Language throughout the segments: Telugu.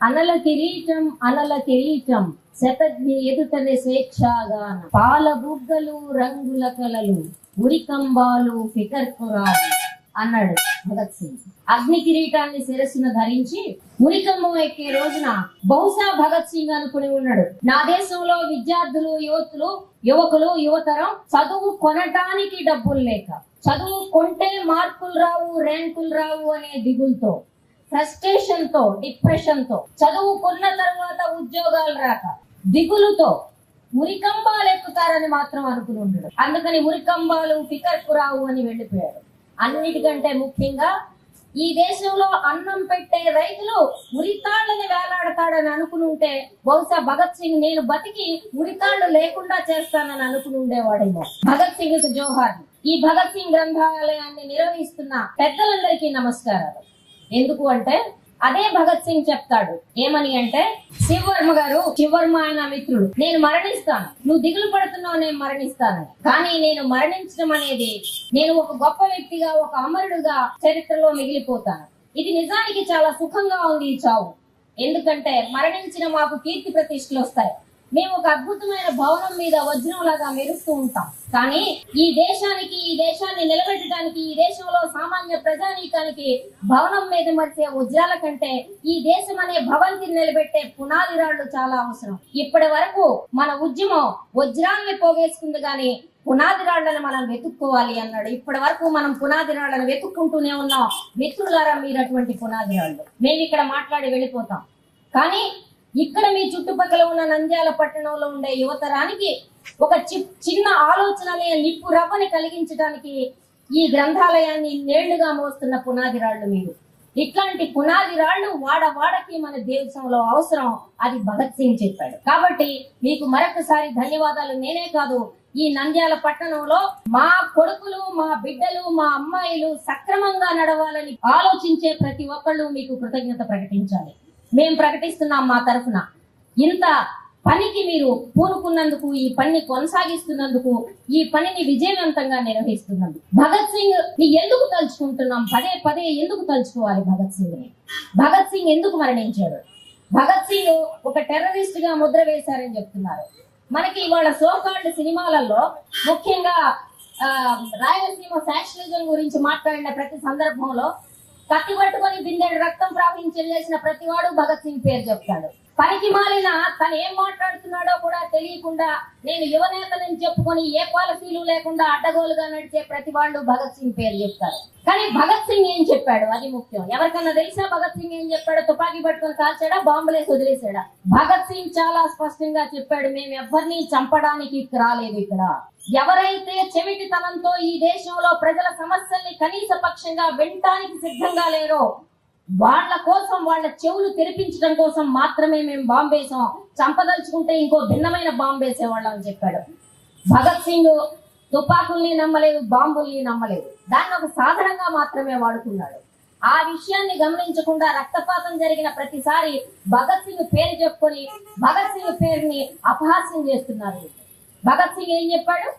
అనల కిరీటం అనల కిరీటం శతజ్ఞ ఎదుటనే స్వేచ్ఛాగాన పాల బుగ్గలు రంగుల కలలు ఉరికంబాలు ఫికర్పురాలు అన్నాడు భగత్ సింగ్. అగ్ని కిరీటాన్ని శిరస్సును ధరించి ఉరికంబం ఎక్కే రోజున బహుశా భగత్ సింగ్ అనుకుని ఉన్నాడు, నా దేశంలో విద్యార్థులు యువకులు యువతరం చదువు కొనటానికి డబ్బులు లేక, చదువు కొంటే మార్కులు రావు ర్యాంకులు రావు అనే దిగులతో, ఫ్రస్ట్రేషన్ తో, డిప్రెషన్ తో, చదువు కొన్న తర్వాత ఉద్యోగాలు రాక దిగులుతో ఉరికంబాలు ఎక్కుతారని మాత్రం అనుకుని ఉన్నాడు. అందుకని ఉరికంబాలు ఫికర్కు రావు అని వెళ్ళిపోయాడు. అన్నిటికంటే ముఖ్యంగా ఈ దేశంలో అన్నం పెట్టే రైతులు ఉరితాళ్ళని వేలాడతాడని అనుకుని ఉంటే బహుశా భగత్ సింగ్ నేను బతికి ఉరితాళ్లు లేకుండా చేస్తానని అనుకుని ఉండేవాడేమో. భగత్ సింగ్ జోహార్. ఈ భగత్ సింగ్ గ్రంథాలయాన్ని నిర్వహిస్తున్న పెద్దలందరికీ నమస్కారాలు. ఎందుకు అంటే అదే భగత్ సింగ్ చెప్తాడు ఏమని అంటే, శివవర్మ గారు, శివవర్మ ఆయన మిత్రుడు, నేను మరణిస్తాను, నువ్వు దిగులు పడుతున్నావు, నేను మరణిస్తాను, కానీ నేను మరణించడం అనేది నేను ఒక గొప్ప వ్యక్తిగా, ఒక అమరుడుగా చరిత్రలో మిగిలిపోతాను. ఇది నిజానికి చాలా సుఖంగా ఉంది ఈ చావు. ఎందుకంటే మరణించిన మాకు కీర్తి ప్రతిష్టలు వస్తాయి. మేము ఒక అద్భుతమైన భవనం మీద వజ్రంలాగా మెరుస్తూ ఉంటాం. కానీ ఈ దేశాన్ని నిలబెట్టడానికి, ఈ దేశంలో సామాన్య ప్రజానీకానికి భవనం మీద మరిచే వజ్రాల కంటే ఈ దేశం అనే భవంతిని నిలబెట్టే పునాది రాళ్లు చాలా అవసరం. ఇప్పటి వరకు మన ఉద్యమం వజ్రాన్ని పోగేసుకుంది గాని పునాది రాళ్లను మనం వెతుక్కోవాలి అన్నాడు. ఇప్పటి వరకు మనం పునాది రాళ్లను వెతుక్కుంటూనే ఉన్నాం. మిత్రులారా, మీరు అటువంటి పునాది రాళ్లు. మేము ఇక్కడ మాట్లాడి వెళ్ళిపోతాం, కానీ ఇక్కడ మీ చుట్టుపక్కల ఉన్న నంద్యాల పట్టణంలో ఉండే యువతరానికి ఒక చిన్న ఆలోచననే నిప్పు రవ్వని కలిగించడానికి ఈ గ్రంథాలయాన్ని నేళ్లుగా మోస్తున్న పునాది రాళ్లు మీరు. ఇట్లాంటి పునాది రాళ్లు వాడవాడకి మన దేశంలో అవసరం. అది భగత్ సింగ్ చెప్పాడు. కాబట్టి మీకు మరొకసారి ధన్యవాదాలు. నేనే కాదు, ఈ నంద్యాల పట్టణంలో మా కొడుకులు, మా బిడ్డలు, మా అమ్మాయిలు సక్రమంగా నడవాలని ఆలోచించే ప్రతి ఒక్కళ్ళు మీకు కృతజ్ఞత ప్రకటించాలి. మేము ప్రకటిస్తున్నాం మా తరఫున. ఇంత పనికి మీరు పూనుకున్నందుకు, ఈ పనిని కొనసాగిస్తున్నందుకు, ఈ పనిని విజయవంతంగా నిర్వహిస్తున్నందుకు భగత్ సింగ్ ని ఎందుకు తలుచుకుంటున్నాం? పదే పదే ఎందుకు తలుచుకోవాలి భగత్ సింగ్ ని? భగత్ సింగ్ ఎందుకు మరణించాడు? భగత్ సింగ్ ఒక టెర్రరిస్ట్ గా ముద్ర వేశారని చెప్తున్నారు. మనకి ఇవాళ సోకాల్డ్ సినిమాలలో ముఖ్యంగా రాయలసీమ ఫ్యాక్షనిజం గురించి మాట్లాడిన ప్రతి సందర్భంలో కత్తి పట్టుకొని బిందెడు రక్తం ప్రవహించేసిన ప్రతివాడు భగత్ సింగ్ పేరు చెప్తాడు. పనికి మాలిన తను ఏం మాట్లాడుతున్నాడో కూడా తెలియకుండా నేను యువనేతలని చెప్పుకొని ఏ పాలసీలు లేకుండా అడ్డగోలుగా నడిచే ప్రతి వాళ్ళు భగత్ సింగ్ పేరు చెప్తారు. కానీ భగత్ సింగ్ ఏం చెప్పాడు అది ముఖ్యం. ఎవరికన్నా తెలుసా భగత్ సింగ్ ఏం చెప్పాడో? తుపాకీ పట్టుకొని కాల్చాడా, బాంబులేసి వదిలేసాడా? భగత్ సింగ్ చాలా స్పష్టంగా చెప్పాడు, మేము ఎవరిని చంపడానికి రాలేదు. ఇక్కడ ఎవరైతే చెవిటితనంతో ఈ దేశంలో ప్రజల సమస్యల్ని కనీస పక్షంగా వినటానికి సిద్ధంగా లేరో వాళ్ళ కోసం, వాళ్ళ చెవులు తెరిపించడం కోసం మాత్రమే మేము బాంబేసాం. చంపదలుచుకుంటే ఇంకో భిన్నమైన బాంబేసేవాళ్ళం అని చెప్పాడు. భగత్ సింగ్ తుపాకుల్ని నమ్మలేదు, బాంబుల్ని నమ్మలేదు. దాన్ని ఒక సాధనంగా మాత్రమే వాడుకున్నాడు. ఆ విషయాన్ని గమనించకుండా రక్తపాతం జరిగిన ప్రతిసారి భగత్ సింగ్ పేరు చెప్పుకొని భగత్ సింగ్ పేరుని అపహాస్యం చేస్తున్నారు. భగత్ సింగ్ ఏం చెప్పాడు?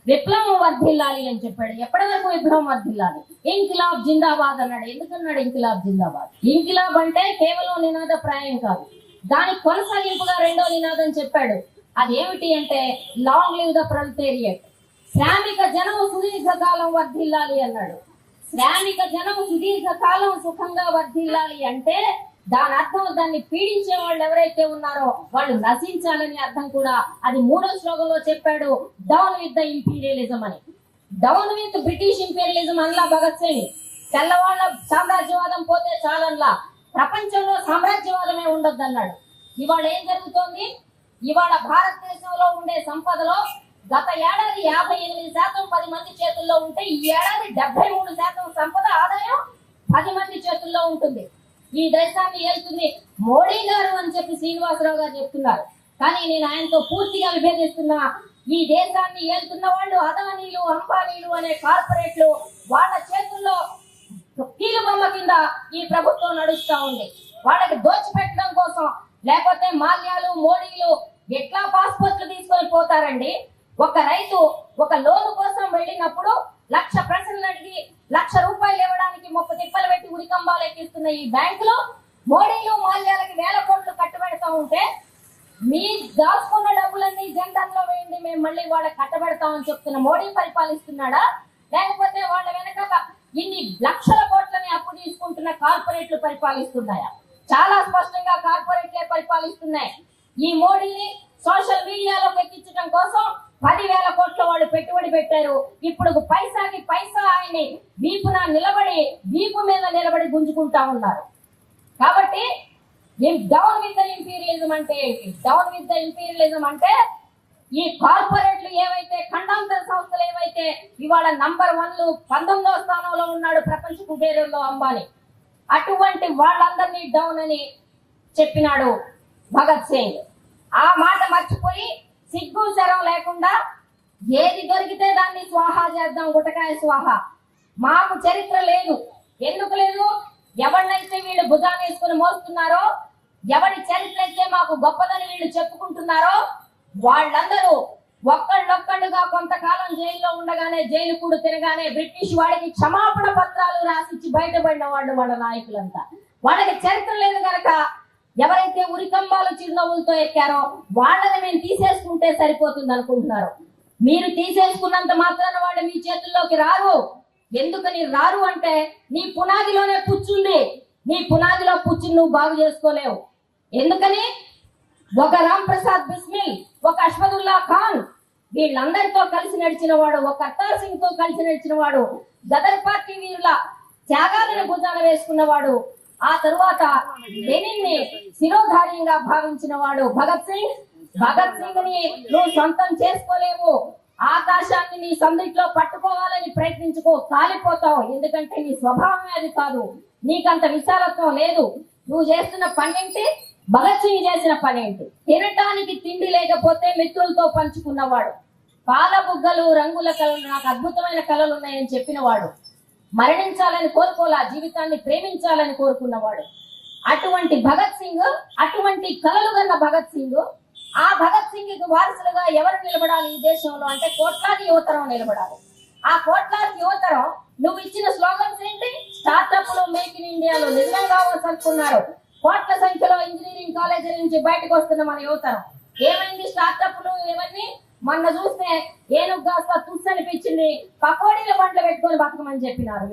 విప్లవం వర్ధిల్లాలి అని చెప్పాడు. ఎప్పటి వరకు విప్లవం వర్ధిల్లాలి? ఇంకిలాబ్ జిందాబాద్ అన్నాడు. ఎందుకన్నాడు ఇంకిలాబ్ జిందాబాద్? ఇంకిలాబ్ అంటే కేవలం నినాద ప్రాయం కాదు, దానికి కొనసాగింపుగా రెండో నినాదం చెప్పాడు. అదేమిటి అంటే లాంగ్ లివ్ ద ప్రొలెటేరియట్. శ్రామిక జనం సుదీర్ఘకాలం వర్ధిల్లాలి అన్నాడు. శ్రామిక జనం సుదీర్ఘకాలం సుఖంగా వర్ధిల్లాలి అంటే దాని అర్థం దాన్ని పీడించే వాళ్ళు ఎవరైతే ఉన్నారో వాళ్ళు నశించాలని అర్థం కూడా. అది మూడో శ్లోకంలో చెప్పాడు, డౌన్ విత్ ద ఇంపీరియలిజం అని. డౌన్ విత్ బ్రిటిష్ ఇంపీరియలిజం అనలా భగత్ సింగ్. తెల్లవాళ్ళ సామ్రాజ్యవాదం పోతే చాలన్లా, ప్రపంచంలో సామ్రాజ్యవాదమే ఉండొద్దు అన్నాడు. ఇవాళ ఏం జరుగుతోంది? ఇవాళ భారతదేశంలో ఉండే సంపదలో గత ఏడాది 58% 10 మంది చేతుల్లో ఉంటే ఈ ఏడాది 73% సంపద ఆదాయం 10 మంది చేతుల్లో ఉంటుంది. ఈ దేశాన్ని ఏలుతుంది మోడీ గారు అని చెప్పి శ్రీనివాసరావు గారు చెప్తున్నారు. కానీ నేను ఆయనతో పూర్తిగా విభేదిస్తున్నా. ఈ దేశాన్ని ఏలుతున్న వాళ్ళు అదానీలు, అంబానీలు అనే కార్పొరేట్లు, వాళ్ళ చేతుల్లో కీలు బొమ్మ కింద ఈ ప్రభుత్వం నడుస్తా ఉంది. వాళ్ళకి దోచిపెట్టడం కోసం, లేకపోతే మాల్యాలు, మోడీలు ఎట్లా పాస్పోర్ట్లు తీసుకొని పోతారండి? ఒక రైతు ఒక లోను కోసం వెళ్ళినప్పుడు 1,00,000 ప్రశ్నలు అడిగి 1,00,000 రూపాయలు ఇవ్వడానికి 30 తిప్పలు పెట్టి ఉరికంబాలు ఎక్కిస్తున్న ఈ బ్యాంకులో మోడీలు, మాల్యాలకి 1,000 కోట్లు ఉంటే మీ దాచుకున్న డబ్బులన్నీ జన్ధన్లో వేయండి, మేము మళ్ళీ వాళ్ళకి కట్టబెడతామని చెప్తున్న మోడీ పరిపాలిస్తున్నాడా, లేకపోతే వాళ్ళ వెనక ఇన్ని లక్షల కోట్లని అప్పు తీసుకుంటున్న కార్పొరేట్లు పరిపాలిస్తున్నాయా? చాలా స్పష్టంగా కార్పొరేట్లే పరిపాలిస్తున్నాయి. ఈ మోడీని సోషల్ మీడియాలో ఎక్కించడం కోసం 10,000 కోట్ల వాళ్ళు పెట్టుబడి పెట్టారు. ఇప్పుడు పైసాకి పైసా ఆయన్ని వీపు మీద నిలబడి గుంజుకుంటా ఉన్నారు. కాబట్టి డౌన్ విత్ ద ఇంపీరియలిజం అంటే ఏంటి? డౌన్ విత్ ద ఇంపీరియలిజం అంటే ఈ కార్పొరేట్లు ఏవైతే, ఖండాంతర సంస్థలు ఏవైతే ఇవాళ నంబర్ 1 19వ స్థానంలో ఉన్నాడు ప్రపంచ కుబేరుల్లో అంబానీ, అటువంటి వాళ్ళందరినీ డౌన్ అని చెప్పినాడు భగత్ సింగ్. ఆ మాట మర్చిపోయి సిగ్గు శరం లేకుండా ఏది దొరికితే దాన్ని స్వాహా చేద్దాం, గుటకాయ స్వాహా. మాకు చరిత్ర లేదు. ఎందుకు లేదు? ఎవరినైతే వీళ్ళు భుజాన్ని వేసుకుని మోస్తున్నారో, ఎవరి చరిత్ర అయితే మాకు గొప్పదని వీళ్ళు చెప్పుకుంటున్నారో వాళ్ళందరూ ఒక్కళ్ళొక్కళ్ళుగా కొంతకాలం జైల్లో ఉండగానే, జైలు కూడా తినగానే బ్రిటిష్ వాడికి క్షమాపణ పత్రాలు రాసిచ్చి బయటపడిన వాళ్ళు వాళ్ళ నాయకులంతా. వాళ్ళకి చరిత్ర లేదు కనుక ఎవరైతే ఉరికంబాలు చిరునవ్వులతో ఎక్కారో వాళ్ళని మేము తీసేసుకుంటే సరిపోతుంది అనుకుంటున్నారు. మీరు తీసేసుకున్నంత మాత్రాన వాళ్ళు మీ చేతుల్లోకి రారు. ఎందుకని రారు అంటే నీ పునాదిలోనే పుచ్చుంది. నీ పునాదిలో పుచ్చుని నువ్వు బాగు చేసుకోలేవు. ఎందుకని? ఒక రామ్ ప్రసాద్ బిస్మిల్, ఒక అష్మదుల్లా ఖాన్ వీళ్ళందరితో కలిసి నడిచిన వాడు, ఒక కర్తార్ సింగ్ తో కలిసి నడిచిన వాడు, గదర్ పార్టీ వీరుల త్యాగాలను భుజాన వేసుకున్నవాడు, ఆ తరువాత లెనిన్ ని శిరోధార్యంగా భావించిన వాడు భగత్ సింగ్. భగత్ సింగ్ ని నువ్వు సొంతం చేసుకోలేవు. ఆకాశాన్ని నీ సందిట్లో పట్టుకోవాలని ప్రయత్నించుకో, కాలిపోతావు. ఎందుకంటే నీ స్వభావమే అది కాదు. నీకంత విశాలత్వం లేదు. నువ్వు చేస్తున్న పనేంటి? భగత్ సింగ్ చేసిన పనేంటి? తినటానికి తిండి లేకపోతే మిత్రులతో పంచుకున్నవాడు, పాల బుగ్గలు రంగుల కళలు, నాకు అద్భుతమైన కళలు ఉన్నాయని చెప్పినవాడు, మరణించాలని కోరుకోలా, జీవితాన్ని ప్రేమించాలని కోరుకున్నవాడు. అటువంటి భగత్ సింగ్, అటువంటి కళలు కన్న భగత్ సింగ్, ఆ భగత్ సింగ్ కి వారసులుగా ఎవరు నిలబడాలి ఈ దేశంలో అంటే కోట్లాది యువతరం నిలబడాలి. ఆ కోట్లాది యువతరం నువ్వు ఇచ్చిన స్లోగన్స్ ఏంటి? స్టార్ట్అప్లు, మేక్ ఇన్ ఇండియాలో నిజంగా అనుకున్నారు. కోట్ల సంఖ్యలో ఇంజనీరింగ్ కాలేజీల నుంచి బయటకు వస్తున్న మన యువతరం ఏమైంది? స్టార్ట్అప్లు ఏమని మొన్న చూస్తే ఏనుగు కాస్త తుస్సు అనిపించింది, పకోడీల బండ్లు పెట్టుకొని బతకమని చెప్పినారు.